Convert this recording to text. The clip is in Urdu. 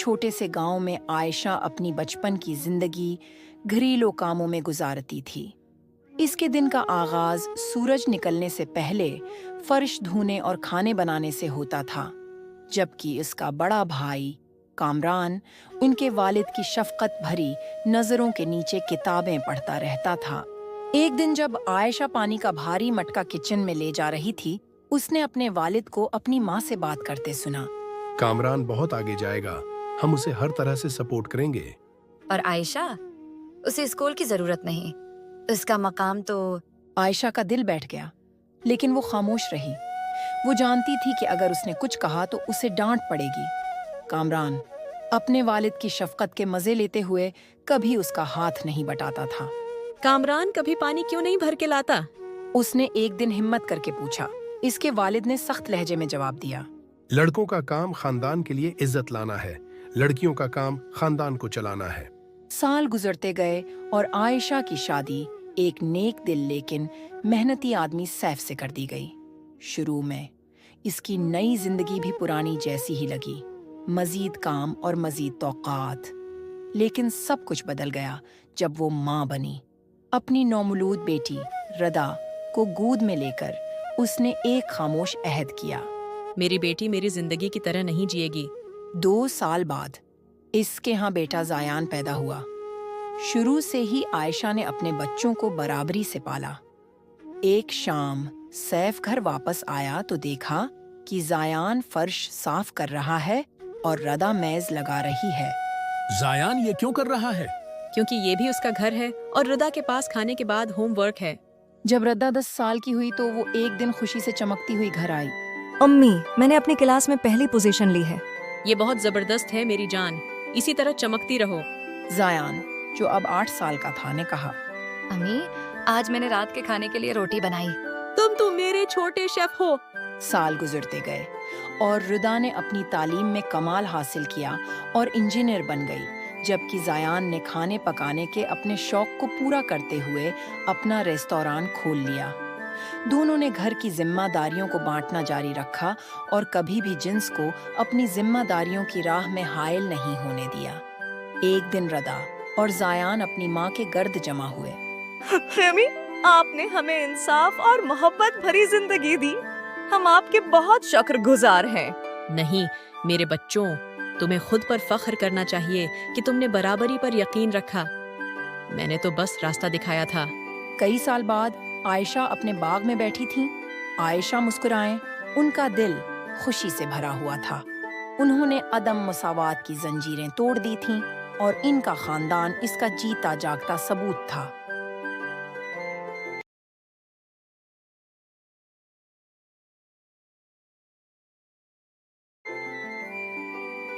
چھوٹے سے گاؤں میں عائشہ اپنی بچپن کی زندگی گھریلو کاموں میں گزارتی تھی۔ اس کے دن کا آغاز سورج نکلنے سے پہلے فرش دھونے اور کھانے بنانے سے ہوتا تھا، جبکہ اس کا بڑا بھائی کامران ان کے والد کی شفقت بھری نظروں کے نیچے کتابیں پڑھتا رہتا تھا۔ ایک دن جب عائشہ پانی کا بھاری مٹکا کچن میں لے جا رہی تھی، اس نے اپنے والد کو اپنی ماں سے بات کرتے سنا۔ کامران بہت آگے جائے گا، ہم اسے ہر طرح سے سپورٹ کریں گے۔ اور عائشہ، اسے اسکول کی ضرورت نہیں، اس کا مقام تو… عائشہ کا دل بیٹھ گیا، لیکن وہ خاموش رہی۔ وہ جانتی تھی کہ اگر اس نے کچھ کہا تو اسے ڈانٹ پڑے گی۔ کامران اپنے والد کی شفقت کے مزے لیتے ہوئے کبھی اس کا ہاتھ نہیں بٹاتا تھا۔ کامران کبھی پانی کیوں نہیں بھر کے لاتا؟ اس نے ایک دن ہمت کر کے پوچھا۔ اس کے والد نے سخت لہجے میں جواب دیا، لڑکوں کا کام خاندان کے لیے عزت لانا ہے، لڑکیوں کا کام خاندان کو چلانا ہے۔ سال گزرتے گئے اور عائشہ کی شادی ایک نیک دل لیکن محنتی آدمی سیف سے کر دی گئی۔ شروع میں اس کی نئی زندگی بھی پرانی جیسی ہی لگی، مزید کام اور مزید توقعات۔ لیکن سب کچھ بدل گیا جب وہ ماں بنی۔ اپنی نومولود بیٹی ردا کو گود میں لے کر اس نے ایک خاموش عہد کیا، میری بیٹی میری زندگی کی طرح نہیں جیے گی۔ 2 سال بعد اس کے ہاں بیٹا زایان پیدا ہوا۔ شروع سے ہی عائشہ نے اپنے بچوں کو برابری سے پالا۔ ایک شام سیف گھر واپس آیا تو دیکھا کہ زایان فرش صاف کر رہا ہے اور ردا میز لگا رہی ہے۔ زایان یہ کیوں کر رہا ہے؟ کیونکہ یہ بھی اس کا گھر ہے اور ردا کے پاس کھانے کے بعد ہوم ورک ہے۔ جب ردا 10 سال کی ہوئی تو وہ ایک دن خوشی سے چمکتی ہوئی گھر آئی۔ امی، میں نے اپنی کلاس میں پہلی پوزیشن لی ہے۔ یہ بہت زبردست ہے میری جان، اسی طرح چمکتی رہو۔ زایان جو اب 8 سال کا تھا نے کہا، امی، آج میں نے رات کے کھانے کے لیے روٹی بنائی۔ تم تو میرے چھوٹے شیف ہو۔ سال گزرتے گئے اور ردا نے اپنی تعلیم میں کمال حاصل کیا اور انجینئر بن گئی، جبکہ زایان نے کھانے پکانے کے اپنے شوق کو پورا کرتے ہوئے اپنا ریستوران کھول لیا۔ دونوں نے گھر کی ذمہ داریوں کو بانٹنا جاری رکھا اور کبھی بھی جنس کو اپنی ذمہ داریوں کی راہ میں حائل نہیں ہونے دیا۔ ایک دن ردا اور زایان اپنی ماں کے گرد جمع ہوئے۔ امی، آپ نے ہمیں انصاف اور محبت بھری زندگی دی، ہم آپ کے بہت شکر گزار ہیں۔ نہیں میرے بچوں، تمہیں خود پر فخر کرنا چاہیے کہ تم نے برابری پر یقین رکھا۔ میں نے تو بس راستہ دکھایا تھا۔ کئی سال بعد عائشہ اپنے باغ میں بیٹھی تھیں۔ عائشہ مسکرائیں، ان کا دل خوشی سے بھرا ہوا تھا۔ انہوں نے عدم مساوات کی زنجیریں توڑ دی تھیں اور ان کا خاندان اس کا جیتا جاگتا ثبوت تھا۔